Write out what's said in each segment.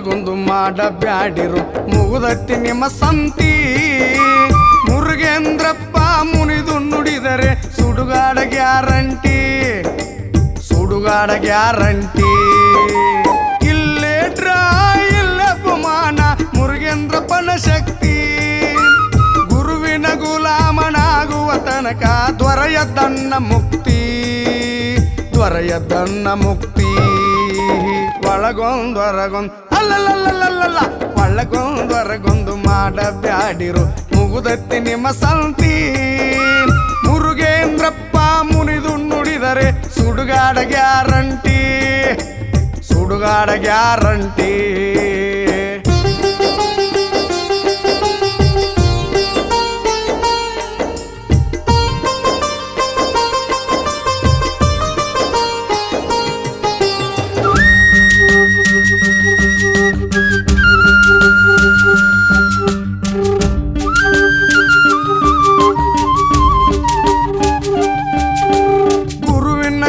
ಹೊರಗೊಂದು ಮಾಡಬ್ಯಾಡಿರು ಮುಗುದತ್ತಿ ನಿಮ್ಮ ಸಂತಿ. ಮುರುಗೇಂದ್ರಪ್ಪ ಮುನಿದು ನುಡಿದರೆ ಸುಡುಗಾಡ ಗ್ಯಾರಂಟಿ, ಸುಡುಗಾಡ ಗ್ಯಾರಂಟಿ. ಇಲ್ಲೇ ಡ್ರಾ ಇಲ್ಲೇ ಅಪಮಾನ ಮುರುಗೇಂದ್ರಪ್ಪನ ಶಕ್ತಿ. ಗುರುವಿನ ಗುಲಾಮನಾಗುವ ತನಕ ದೊರೆಯದನ್ನ ಮುಕ್ತಿ, ದೊರೆಯದನ್ನ ಮುಕ್ತಿ. ಒಳಗೊಂದೊರಗೊಂದು ಅಲ್ಲಲ್ಲಲ್ಲಲ್ಲ ಒಳಗೊಂದೊರಗೊಂದು ಮಾಡಬ್ಯಾಡಿರು ಮುಗುದತ್ತಿ ನಿಮ್ಮ ಸಂತಿ. ಮುರುಗೇಂದ್ರಪ್ಪ ಮುನಿದು ನುಡಿದರೆ ಸುಡುಗಾಡ ಗ್ಯಾರಂಟಿ, ಸುಡುಗಾಡ ಗ್ಯಾರಂಟಿ.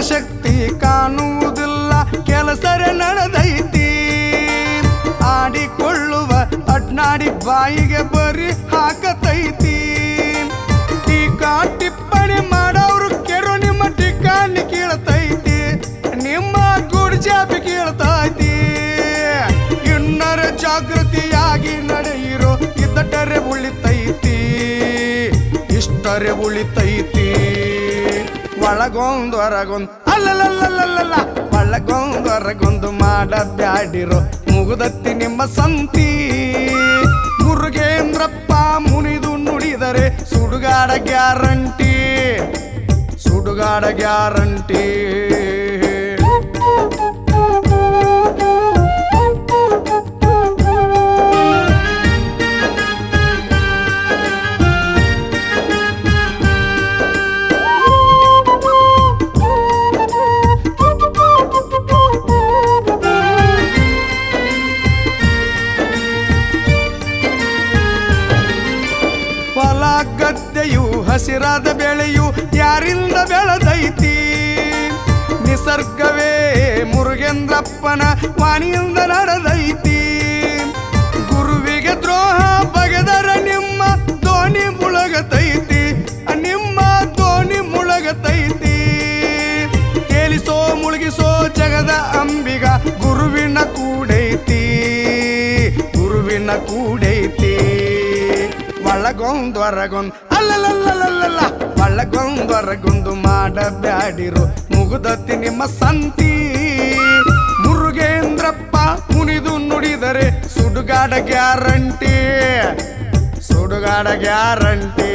ಶಕ್ತಿ ಕಾಣುವುದಿಲ್ಲ ಕೆಲಸರೆ ನಡೆದೈತಿ. ಆಡಿಕೊಳ್ಳುವ ಅಡ್ನಾಡಿ ಬಾಯಿಗೆ ಬರಿ ಹಾಕತೈತಿ. ಟೀಕಾ ಟಿಪ್ಪಣಿ ಮಾಡೋರು ಕೆರು ನಿಮ್ಮ ಟಿಕ್ಕಾಣಿ ಕೀಳ್ತೈತಿ, ನಿಮ್ಮ ಗುಡ್ಜಾಬಿ ಕೀಳ್ತೈತಿ. ಇನ್ನರ ಜಾಗೃತಿಯಾಗಿ ನಡೆಯಿರೋ ಇದ್ದಟರೆ ಉಳಿತೈತಿ, ಇಷ್ಟರೆ ಉಳಿತೈತಿ. ಒಳಗೊಂದೊರಗೊಂದು ಅಲ್ಲಲ್ಲಲ್ಲಲ್ಲ ಒಳಗೊಂದೊರಗೊಂದು ಮಾಡಬ್ಯಾಡಿರೋ ಮುಗುದತ್ತಿ ನಿಮ್ಮ ಸಂತಿ. ಮುರುಗೇಂದ್ರಪ್ಪ ಮುನಿದು ನುಡಿದರೆ ಸುಡುಗಾಡ ಗ್ಯಾರಂಟಿ, ಸುಡುಗಾಡ ಗ್ಯಾರಂಟಿ. ಗದ್ದೆಯು ಹಸಿರಾದ ಬೆಳೆಯು ಯಾರಿಂದ ಬೆಳೆದೈತಿ. ನಿಸರ್ಗವೇ ಮುರುಗೇಂದ್ರಪ್ಪನ ವಾಣಿಯಿಂದ ನಡೆದೈತಿ. ಗುರುವಿಗೆ ದ್ರೋಹ ಬಗೆದರ ನಿಮ್ಮ ದೋಣಿ ಮುಳಗತೈತಿ, ನಿಮ್ಮ ದೋಣಿ ಮುಳಗತೈತಿ. ತೇಲಿಸೋ ಮುಳುಗಿಸೋ ಜಗದ ಅಂಬಿಗ ಗುರುವಿನ ಕೂಡೈತಿ, ಗುರುವಿನ ಕೂಡೈತಿ. ಒಳಗೊಂದೊರಗೊಂದು ಅಲ್ಲಲ್ಲಲ್ಲಲ್ಲ ಒಳಗೊಂದೊರಗೊಂದು ಮಾಡಬ್ಯಾಡಿರು ಮುಗುದತ್ತಿ ನಿಮ್ಮ ಸಂತಿ. ಮುರುಗೇಂದ್ರಪ್ಪ ಮುನಿದು ನುಡಿದರೆ ಸುಡುಗಾಡ ಗ್ಯಾರಂಟಿ, ಸುಡುಗಾಡ ಗ್ಯಾರಂಟಿ.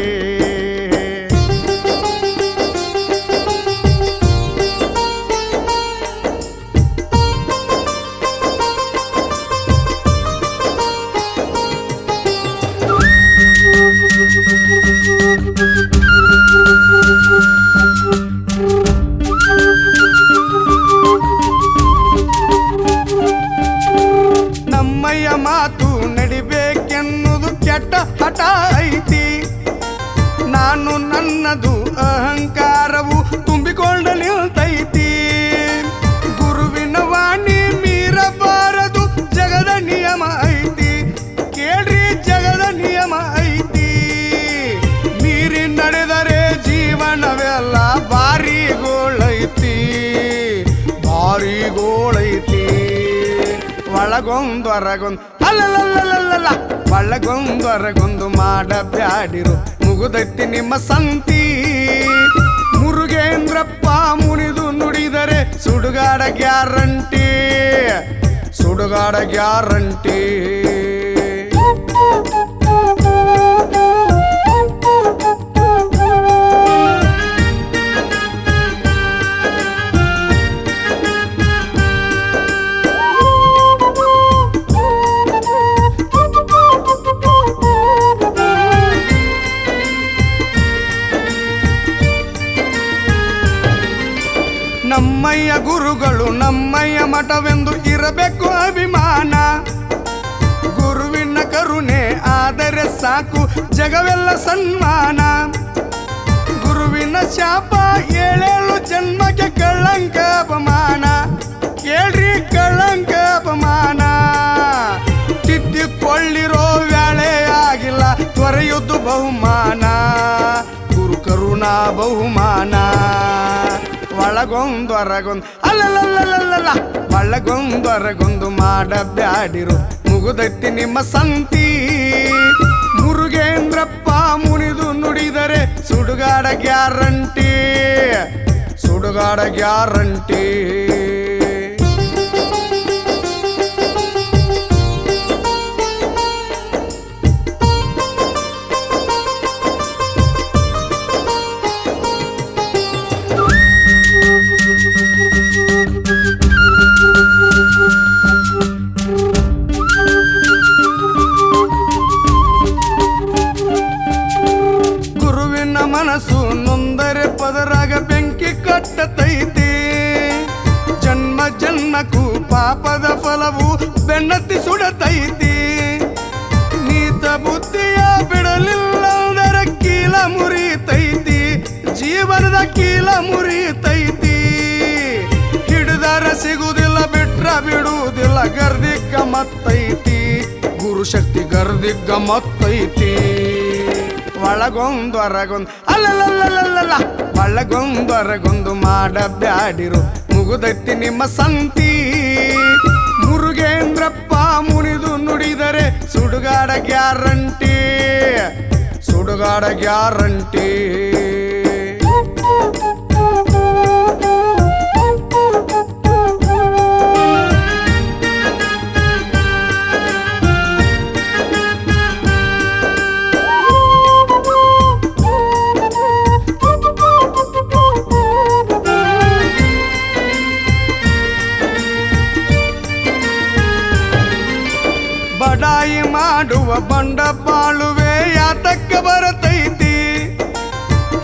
ನಮ್ಮಯ್ಯ ಮಾತು ನಡಿಬೇಕೆನ್ನುವುದು ಕೆಟ್ಟ ಹಠ ಐತಿ. ನಾನು ನನ್ನದು ಅಹಂಕಾರವು ತುಂಬಿಕೊಂಡ ನಿಲ್ತೈತಿ. ಗುರುವಿನ ವಾಣಿ ಮೀರಬಾರದು ಜಗದ ನಿಯಮ ಐತಿ. ಕೇಳ್ರಿ ಜಗದ ನಿಯಮ ಐತಿ. ಮೀರಿ ನಡೆದರೆ ಜೀವನವೆಲ್ಲ ಬಾರಿಗೋಳೈತಿ, ಬಾರಿಗೋಳೈತಿ. ಒಳಗೊಂದೊರಗೊಂದು ಅಲ್ಲಲ್ಲಲ್ಲಲ್ಲ ಒಳಗೊಂದೊರಗೊಂದು ಮಾಡಬ್ಯಾಡಿರು ಮುಗುದತ್ತಿ ನಿಮ್ಮ ಸಂತಿ. ಮುರುಗೇಂದ್ರಪ್ಪ ಮುನಿದು ನುಡಿದರೆ ಸುಡುಗಾಡ ಗ್ಯಾರಂಟಿ, ಸುಡುಗಾಡ ಗ್ಯಾರಂಟಿ. ನಮ್ಮಯ್ಯ ಗುರುಗಳು ನಮ್ಮಯ್ಯ ಮಠವೆಂದು ಇರಬೇಕು ಅಭಿಮಾನ. ಗುರುವಿನ ಕರುಣೆ ಆದರೆ ಸಾಕು ಜಗವೆಲ್ಲ ಸನ್ಮಾನ. ಗುರುವಿನ ಶಾಪ ಏಳೇಳು ಜನ್ಮಕ್ಕೆ ಕಳಂಕ ಅಪಮಾನ. ಕೇಳ್ರಿ ಕಳಂಕ ಅಪಮಾನ. ಬಹುಮಾನ ಗುರು ಕರುಣಾ ಬಹುಮಾನ ಒಳಗೊಂದು ಹೊರಗೊಂದು ಅಲ್ಲಲ್ಲ ಒಳಗೊಂದು ಹೊರಗೊಂದು ಮಾಡಬ್ಯಾಡಿರು ಮುಗುದೈತಿ ನಿಮ್ಮ ಸಂತಿ ಮುರುಗೇಂದ್ರಪ್ಪ ಮುನಿದು ನುಡಿದರೆ ಸುಡುಗಾಡ ಗ್ಯಾರಂಟಿ ಸುಡುಗಾಡ ಗ್ಯಾರಂಟಿ ಮನಸ್ಸು ನೊಂದರೆ ಪದರಾಗ ಬೆಂಕಿ ಕಟ್ಟತೈತಿ ಜನ್ಮ ಜನ್ಮಕ್ಕೂ ಪಾಪದ ಫಲವು ಬೆನ್ನತ್ತಿ ಸುಡತೈತಿ ನೀತ ಬುದ್ಧಿಯ ಬಿಡಲಿಲ್ಲದರ ಕೀಲ ಮುರಿತೈತಿ ಜೀವನದ ಕೀಲ ಮುರಿತೈತಿ ಹಿಡಿದರ ಸಿಗುವುದಿಲ್ಲ ಬಿಟ್ರ ಬಿಡುವುದಿಲ್ಲ ಗರ್ದಿಗ್ಗ ಮತ್ತೈತಿ ಗುರುಶಕ್ತಿ ಗರ್ದಿಗ್ಗ ಮತ್ತೈತಿ ಒಳಗೊಂದು ಹೊರಗೊಂದು ಅಲ್ಲಲ್ಲ ಒಳಗೊಂದು ಹೊರಗೊಂದು ಮಾಡಬ್ಯಾಡಿರು ಮುಗುದೈತಿ ನಿಮ್ಮ ಸಂತಿ ಮುರುಗೇಂದ್ರಪ್ಪ ಮುನಿದು ನುಡಿದರೆ ಸುಡುಗಾಡ ಗ್ಯಾರಂಟಿ ಸುಡುಗಾಡ ಗ್ಯಾರಂಟಿ ಬಡಾಯಿ ಮಾಡುವ ಬಂಡ ಬಾಳುವೆ ಯಾತಕ್ಕ ಬರತೈತಿ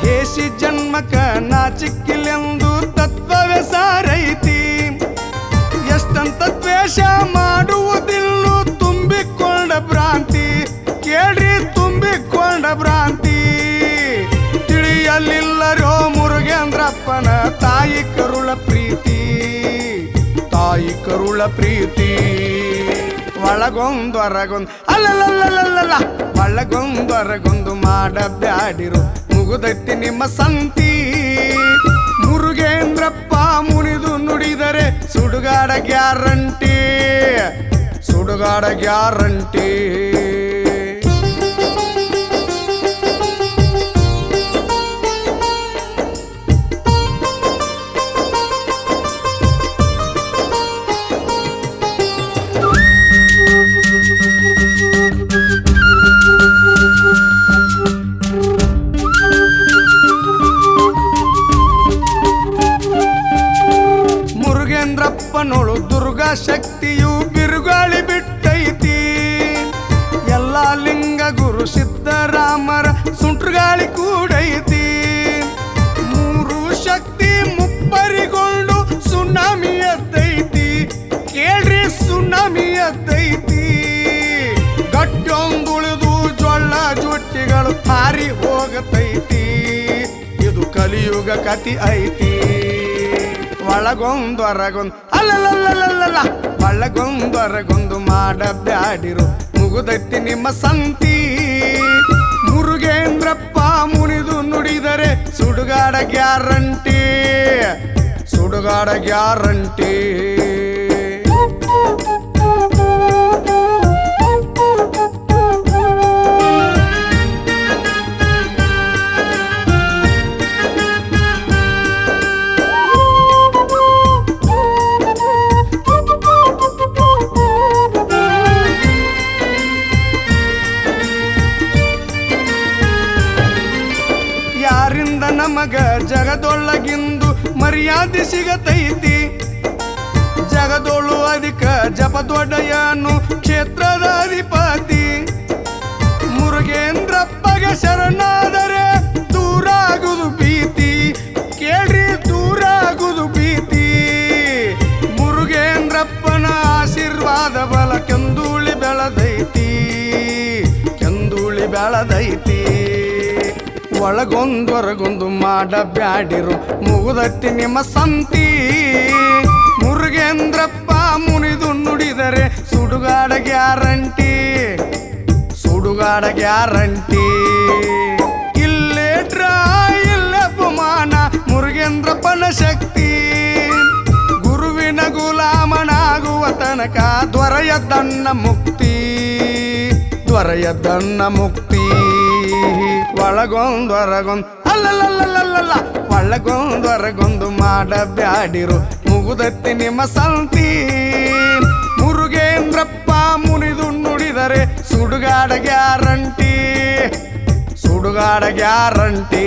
ಹೇಸಿ ಜನ್ಮಕ ನಾಚಿಕ್ಕಿಲೆಂದು ತತ್ವವೇ ಸಾರೈತಿ ಎಷ್ಟಂತ ದ್ವೇಷ ಮಾಡುವುದಿಲ್ಲೂ ತುಂಬಿಕೊಂಡ ಭ್ರಾಂತಿ ಕೇಳ್ರಿ ತುಂಬಿಕೊಂಡ ಭ್ರಾಂತಿ ತಿಳಿಯಲಿಲ್ಲರೋ ಮುರುಗೇಂದ್ರಪ್ಪನ ತಾಯಿ ಕರುಳ ಪ್ರೀತಿ ತಾಯಿ ಕರುಳ ಪ್ರೀತಿ ಒಳಗೊಂದು ಹೊರಗೊಂದು ಅಲ್ಲಲ್ಲ ಒಳಗೊಂದು ಹೊರಗೊಂದು ಮಾಡಬ್ಯಾಡಿರು ಮುಗುದೈತಿ ನಿಮ್ಮ ಸಂತಿ ಮುರುಗೇಂದ್ರಪ್ಪ ಮುನಿದು ನುಡಿದರೆ ಸುಡುಗಾಡ ಗ್ಯಾರಂಟಿ ಸುಡುಗಾಡ ಗ್ಯಾರಂಟಿ ಮುರುಗೇಂದ್ರಪ್ಪನೋಳು ದುರ್ಗಾ ಶಕ್ತಿಯು ಬಿರುಗಾಳಿ ಬಿಟ್ಟೈತಿ ಎಲ್ಲ ಲಿಂಗ ಗುರು ಸಿದ್ದರಾಮರ ಸುಂಟ್ರಗಾಳಿ ಕೂಡೈತಿ ಮೂರು ಶಕ್ತಿ ಮುಪ್ಪರಿಗೊಂಡು ಸುನಾಮಿ ಎದ್ದೈತಿ ಕೇಳ್ರಿ ಸುನಾಮಿ ಎದ್ದೈತಿ ಗಟ್ಟೊಂದುಳಿದು ಜೊಳ್ಳ ಜೊಟ್ಟಿಗಳು ಹಾರಿ ಹೋಗತೈತಿ ಇದು ಕಲಿಯುಗ ಕತಿ ಐತಿ ಒಳಗೊಂದು ಹೊರಗೊಂದು ಅಲ್ಲಲ್ಲ ಒಳಗೊಂದು ಹೊರಗೊಂದು ಮಾಡಬ್ಯಾಡಿರು ಮುಗುದೈತಿ ನಿಮ್ಮ ಸಂತಿ ಮುರುಗೇಂದ್ರಪ್ಪ ಮುನಿದು ನುಡಿದರೆ ಸುಡುಗಾಡ ಗ್ಯಾರಂಟಿ ಸುಡುಗಾಡ ಗ್ಯಾರಂಟಿ ಯಾರಿಂದ ನಮಗ ಜಗದೊಳಗಿಂದು ಮರ್ಯಾದೆ ಸಿಗತೈತಿ ಜಗದೊಳು ಅಧಿಕ ಜಪದೊಡೆಯನು ಕ್ಷೇತ್ರದ ಅಧಿಪತಿ ಮುರುಗೇಂದ್ರಪ್ಪಗೆ ಶರಣಾದರೆ ದೂರಾಗುದು ಭೀತಿ ಕೇಳ್ರಿ ದೂರಾಗುದು ಭೀತಿ ಮುರುಗೇಂದ್ರಪ್ಪನ ಆಶೀರ್ವಾದ ಬಲ ಕೆಂದುಳಿ ಬೆಳದೈತಿ ಕೆಂದುಳಿ ಬೆಳದೈತಿ ಒಳಗೊಂದು ಹೊರಗೊಂದು ಮಾಡಬ್ಯಾಡಿರು ಮುಗುದತ್ತಿ ನಿಮ್ಮ ಸಂತಿ ಮುರುಗೇಂದ್ರಪ್ಪ ಮುನಿದು ನುಡಿದರೆ ಸುಡುಗಾಡ ಗ್ಯಾರಂಟಿ ಸುಡುಗಾಡ ಗ್ಯಾರಂಟಿ ಇಲ್ಲೇ ಡ್ರಾ ಇಲ್ಲೇ ಅಪಮಾನ ಮುರುಗೇಂದ್ರಪ್ಪನ ಶಕ್ತಿ ಗುರುವಿನ ಗುಲಾಮನಾಗುವ ತನಕ ದೊರೆಯದನ್ನ ಮುಕ್ತಿ ದೊರೆಯದನ್ನ ಮುಕ್ತಿ ಒಳಗೊಂದೊರಗೊಂದು ಅಲ್ಲಲ್ಲಲ್ಲಲ್ಲ ಒಳಗೊಂದೊರಗೊಂದು ಮಾಡಬ್ಯಾಡಿರು ಮುಗುದತ್ತಿ ನಿಮ್ಮ ಸಂತಿ ಮುರುಗೇಂದ್ರಪ್ಪ ಮುನಿದು ನುಡಿದರೆ ಸುಡುಗಾಡ ಗ್ಯಾರಂಟಿ ಸುಡುಗಾಡ ಗ್ಯಾರಂಟಿ